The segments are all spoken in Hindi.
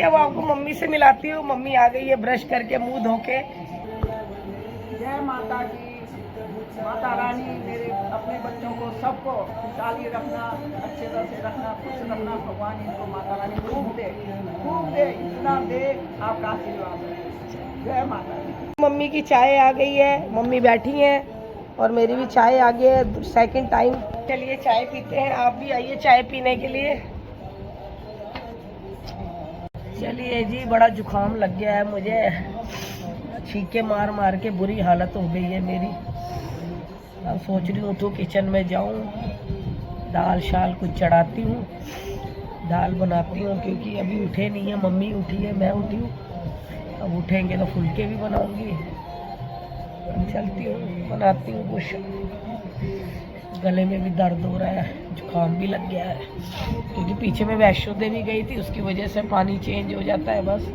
अब आपको मम्मी से मिलाती हूँ। मम्मी आ गई है ब्रश करके मुंह धो के। जय माता की। माता रानी मेरे अपने बच्चों को सबको खुशहाली रखना, अच्छे तरह से रखना, खुश रखना। भगवान इनको माता रानी खूब दे, इतना दे, आपका आशीर्वाद है। जय माता दी। मम्मी की चाय आ गई है, मम्मी बैठी हैं और मेरी भी चाय आ गई है सेकंड टाइम। चलिए चाय पीते हैं, आप भी आइए चाय पीने के लिए। चलिए जी, बड़ा जुकाम लग गया है मुझे, छींके मार मार के बुरी हालत हो गई है मेरी। अब सोच रही हूँ तो किचन में जाऊँ, दाल शाल कुछ चढ़ाती हूँ, दाल बनाती हूँ, क्योंकि अभी उठे नहीं है। मम्मी उठी है, मैं उठी हूँ, अब उठेंगे तो फुलके भी बनाऊंगी। अब चलती हूँ, बनाती हूँ कुछ। गले में भी दर्द हो रहा है, जुकाम भी लग गया है, क्योंकि पीछे में वैष्णो देवी गई थी, उसकी वजह से पानी चेंज हो जाता है, बस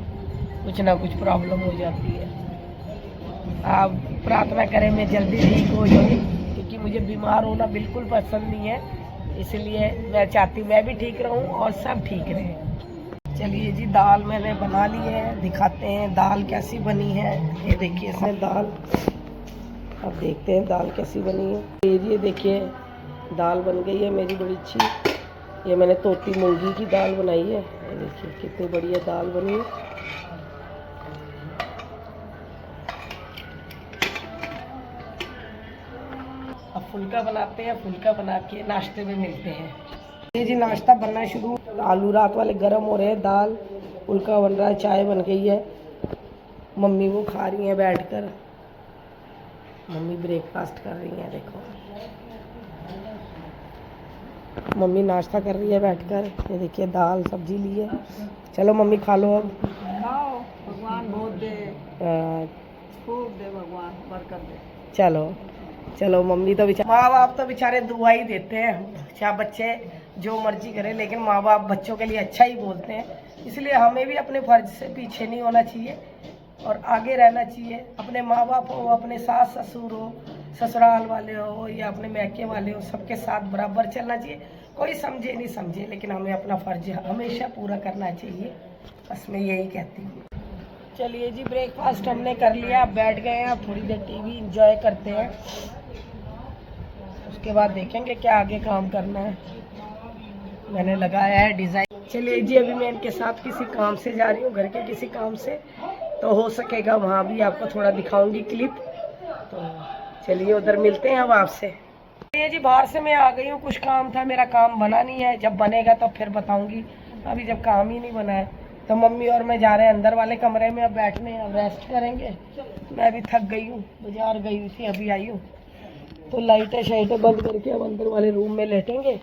कुछ ना कुछ प्रॉब्लम हो जाती है। आप प्रार्थना करें मैं जल्दी ठीक हो जाऊँ, क्योंकि मुझे बीमार होना बिल्कुल पसंद नहीं है, इसलिए मैं चाहती हूँ मैं भी ठीक रहूँ और सब ठीक रहें। चलिए जी, दाल मैंने बना ली है, दिखाते हैं दाल कैसी बनी है। ये देखिए इसमें दाल, अब देखते हैं दाल कैसी बनी है। ये देखिए दाल बन गई है मेरी बड़ी अच्छी। ये मैंने तोती मूंगी की दाल बनाई है, ये देखिए कितनी बढ़िया दाल बनी है। अब फुल्का बनाते हैं, फुल्का बना के नाश्ते में मिलते हैं। ये जी नाश्ता बनना शुरू, आलू रात वाले गर्म हो रहे हैं, दाल फुल्का बन रहा है, चाय बन गई है, मम्मी वो खा रही हैं बैठकर। मम्मी ब्रेकफास्ट कर रही है, देखो मम्मी नाश्ता कर रही है बैठकर। ये देखिए दाल सब्जी ली है। चलो मम्मी खा लो अब। खाओ, भगवान बहुत दे, खूब दे, भगवान बरकत दे। चलो चलो, मम्मी तो बेचारे, माँ बाप तो बेचारे दुआ ही देते हैं, चाहे बच्चे जो मर्जी करें, लेकिन माँ बाप बच्चों के लिए अच्छा ही बोलते हैं। इसलिए हमें भी अपने फर्ज से पीछे नहीं होना चाहिए और आगे रहना चाहिए। अपने माँ बाप हो, अपने सास ससुर हो, ससुराल वाले हो या अपने मैके वाले हो, सबके साथ बराबर चलना चाहिए। कोई समझे नहीं समझे, लेकिन हमें अपना फर्ज हमेशा पूरा करना चाहिए, बस मैं यही कहती हूँ। चलिए जी, ब्रेकफास्ट हमने कर लिया, अब बैठ गए हैं, अब थोड़ी देर टीवी एंजॉय करते हैं, उसके बाद देखेंगे क्या आगे काम करना है। मैंने लगाया है डिज़ाइन। चलिए जी, अभी मैं इनके साथ किसी काम से जा रही हूँ, घर के किसी काम से, तो हो सकेगा वहाँ भी आपको थोड़ा दिखाऊंगी क्लिप। तो चलिए उधर मिलते हैं अब आपसे। ये जी बाहर से मैं आ गई हूँ, कुछ काम था, मेरा काम बना नहीं है, जब बनेगा तो फिर बताऊंगी। अभी जब काम ही नहीं बना है तो मम्मी और मैं जा रहे हैं अंदर वाले कमरे में, अब बैठने, अब रेस्ट करेंगे। मैं भी थक गई हूँ, बाजार गई हुई थी, अभी आई हूँ, तो लाइटें शाइटें बंद करके अब अंदर वाले रूम में लेटेंगे।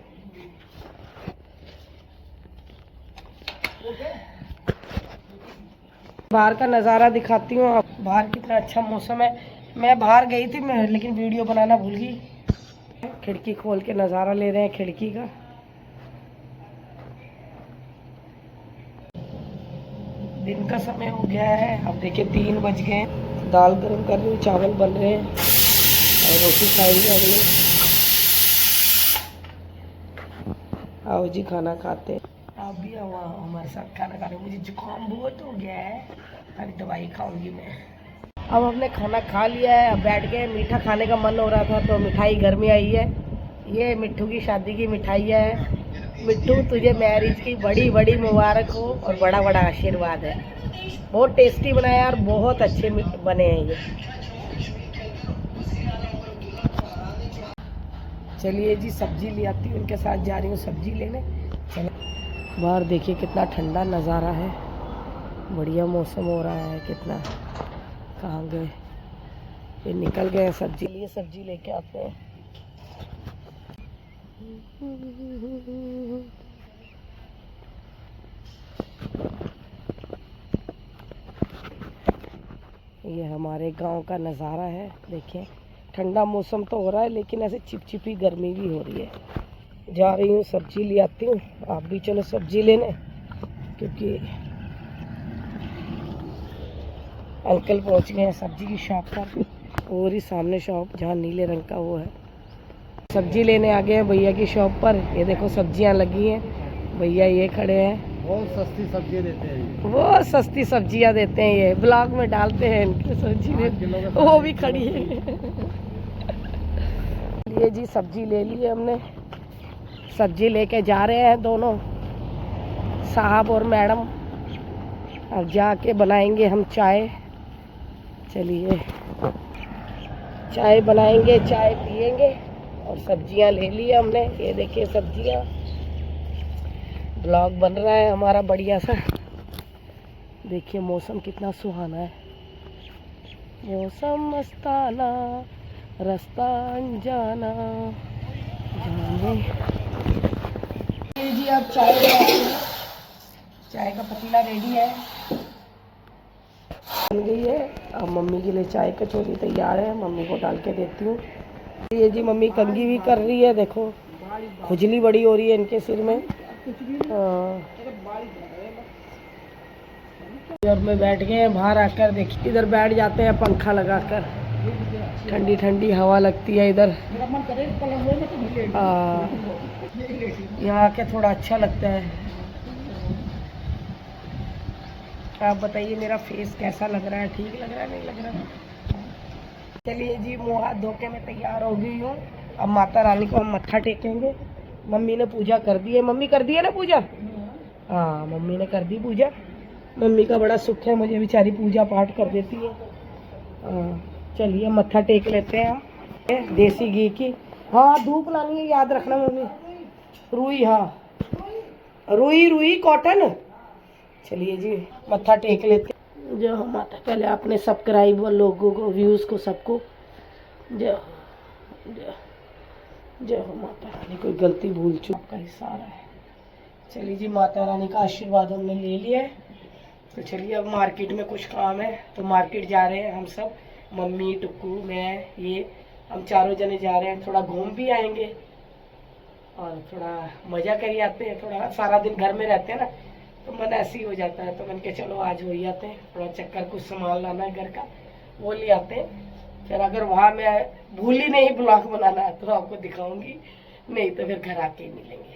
बाहर का नज़ारा दिखाती हूँ, बाहर कितना अच्छा मौसम है। मैं बाहर गई थी मैं, लेकिन वीडियो बनाना भूल गई। खिड़की खोल के नज़ारा ले रहे हैं खिड़की का। दिन का समय हो गया है, अब देखिए 3 बज गए। दाल गरम कर रही हूँ, चावल बन रहे हैं और रोटी खाएंगे अगले। आओ जी खाना खाते हैं। आप भी आओ हमारे साथ खाना खाने। मुझे जुकाम बहुत हो गया है, अभी दवाई खाऊंगी मैं। अब हमने खाना खा लिया है, अब बैठ गए। मीठा खाने का मन हो रहा था तो मिठाई घर में आई है, ये मिट्ठू की शादी की मिठाई है। मिट्टू, तुझे मैरिज की बड़ी बड़ी मुबारक हो और बड़ा बड़ा आशीर्वाद है। बहुत टेस्टी बनाया और बहुत अच्छे बने हैं ये। चलिए जी, सब्जी ले आती हूँ, उनके साथ जा रही हूँ सब्जी लेने। चलो, बाहर देखिए कितना ठंडा नज़ारा है, बढ़िया मौसम हो रहा है। कितना, कहाँ गए ये, निकल गए सब्जी लिए, सब्जी लेके आते हैं। ये हमारे गांव का नज़ारा है, देखिए ठंडा मौसम तो हो रहा है, लेकिन ऐसे चिपचिपी गर्मी भी हो रही है। जा रही हूँ सब्जी ले आती हूँ, आप भी चलो सब्जी लेने, क्योंकि अंकल पहुँच गए हैं सब्जी की शॉप पर, और ही सामने शॉप जहाँ नीले रंग का वो है। सब्जी लेने आ गए हैं भैया की शॉप पर। ये देखो सब्जियाँ लगी हैं, भैया ये खड़े हैं, बहुत सस्ती सब्जी देते हैं ये। वो सस्ती सब्जियां देते हैं, ये ब्लॉग में डालते हैं इनकी सब्जी वो भी खड़ी है। ये जी सब्जी ले ली है हमने, सब्जी लेके जा रहे हैं दोनों साहब और मैडम। अब जाके बनाएंगे हम चाय। चलिए चाय बनाएंगे, चाय पियेंगे। और सब्जियां ले ली हमने, ये देखिए सब्जियां। ब्लॉग बन रहा है हमारा बढ़िया सा। देखिए मौसम कितना सुहाना है, मौसम मस्ताना, रास्ता अनजाना जाने। ये जी अब चाय बनाते हैं। चाय का पतीला रेडी है, बन गई है। अब मम्मी के लिए चाय कचौरी तैयार है, मम्मी को डाल के देती हूँ। ये जी मम्मी कंघी भी कर रही है, देखो खुजली बड़ी हो रही है इनके सिर में। और में बैठ गए हैं बाहर आकर, देखिए इधर बैठ जाते हैं पंखा लगाकर, ठंडी ठंडी हवा लगती है इधर। यहाँ आके थोड़ा अच्छा लगता है। आप बताइए मेरा फेस कैसा लग रहा है, ठीक लग रहा है नहीं लग रहा है? चलिए जी मुँह हाथ धो के मैं तैयार हो गई हूँ। अब माता रानी को हम मत्था टेकेंगे। मम्मी ने पूजा कर दी है, मम्मी कर दी है ना पूजा? हाँ मम्मी ने कर दी पूजा। मम्मी का बड़ा सुख है, मुझे बेचारी पूजा पाठ कर देती है। चलिए मत्था टेक लेते हैं हम देसी घी की। हाँ धूप लानी है, याद रखना मम्मी। रुई, हाँ रुई रुई कॉटन। चलिए जी मत्था टेक लेते हैं। जो हम माता, पहले अपने सब्सक्राइबर लोगों को, व्यूज़ को, सबको जय जय जय हो माता रानी। कोई गलती भूल चूक का इशारा है। चलिए जी माता रानी का आशीर्वाद हमने ले लिया है। तो चलिए अब मार्केट में कुछ काम है तो मार्केट जा रहे हैं हम सब, मम्मी, टुक्कू, मैं, ये हम चारों जने जा रहे हैं। थोड़ा घूम भी आएंगे और थोड़ा मज़ा कर आते हैं। थोड़ा सारा दिन घर में रहते हैं ना तो मन ऐसे ही हो जाता है, तो मन के चलो आज हो ही आते हैं। थोड़ा चक्कर, कुछ सामान लाना है घर का, वो ले आते हैं। फिर अगर वहाँ मैं भूल ही नहीं ब्लॉग बनाना तो आपको दिखाऊंगी, नहीं तो फिर घर आके ही मिलेंगे।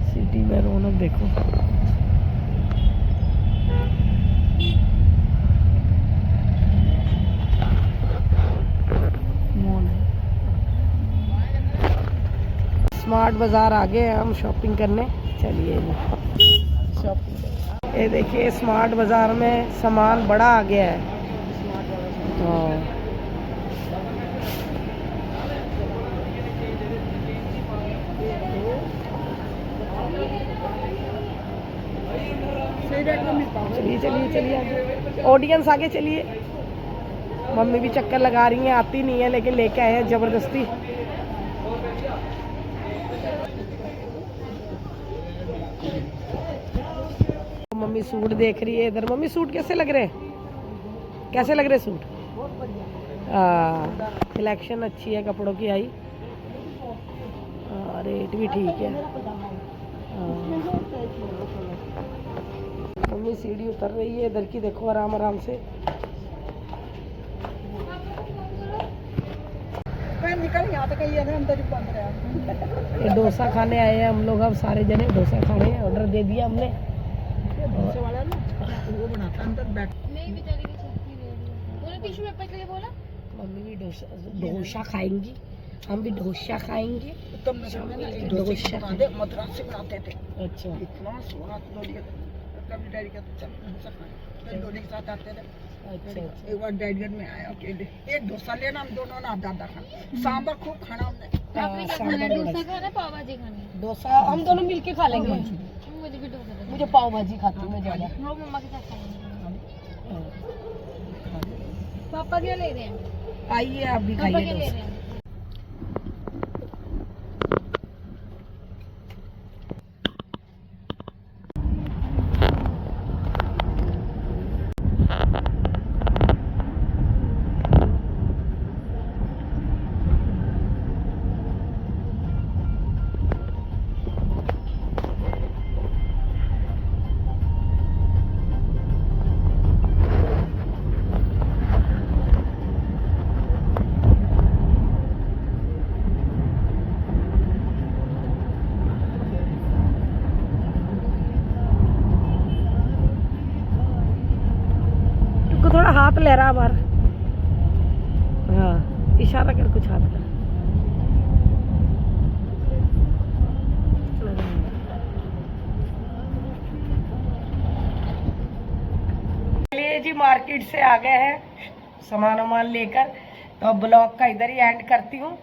सिटी में रौनक देखो। स्मार्ट बाजार आ गए हम शॉपिंग करने। चलिए शॉपिंग, ये देखिए स्मार्ट बाजार में सामान बड़ा आ गया है। चलिए चलिए चलिए आगे, ऑडियंस आगे चलिए। मम्मी भी चक्कर लगा रही हैं, आती नहीं है लेकिन लेके आए हैं जबरदस्ती। मम्मी सूट देख रही है इधर। मम्मी सूट कैसे लग रहे हैं, कैसे लग रहे सूट? सिलेक्शन अच्छी है कपड़ों की आई, रेट भी ठीक है। मम्मी सीढ़ी उतर रही है इधर की, देखो आराम आराम से। ये डोसा खाने आए हैं हम लोग, अब सारे जने डोसा खाने हैं। ऑर्डर दे दिया हमने। वो बनाता अंदर बैठ मम्मी भी डोसा खाएंगी, हम भी डोसा खाएंगे। डोसा मद्रास से बनाते थे। अच्छा इतना स्वाद कभी डैडी का डोली के साथ आते थे। अच्छा एक बार डैडी में आया अकेले, एक डोसा लेना, हम दोनों ना दादा खाना। सांबर खूब खाना हमने। डोसा खाना, पाव भाजी खानी। डोसा हम दोनों मिलके खा लेंगे। मुझे भी डोसा, मुझे पाव भाजी खाती हूँ मैं ज़्यादा। वो मम्मा के साथ खाएंगे। पापा क्या ले रहे हैं? आइए आप भी पापा क्या खाइए ले डोसा। रहे हैं? लहरा बार। हाँ, इशारा कर कुछ हाथ का। चलिए जी, मार्केट से आ गए हैं सामान वामान लेकर, तो अब ब्लॉग का इधर ही एंड करती हूँ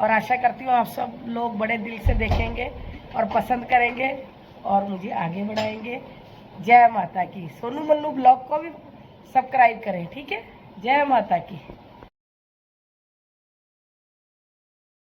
और आशा करती हूँ आप सब लोग बड़े दिल से देखेंगे और पसंद करेंगे और मुझे आगे बढ़ाएंगे। जय माता की। सोनू मन्नू ब्लॉग को भी सब्सक्राइब करें, ठीक है। जय माता की।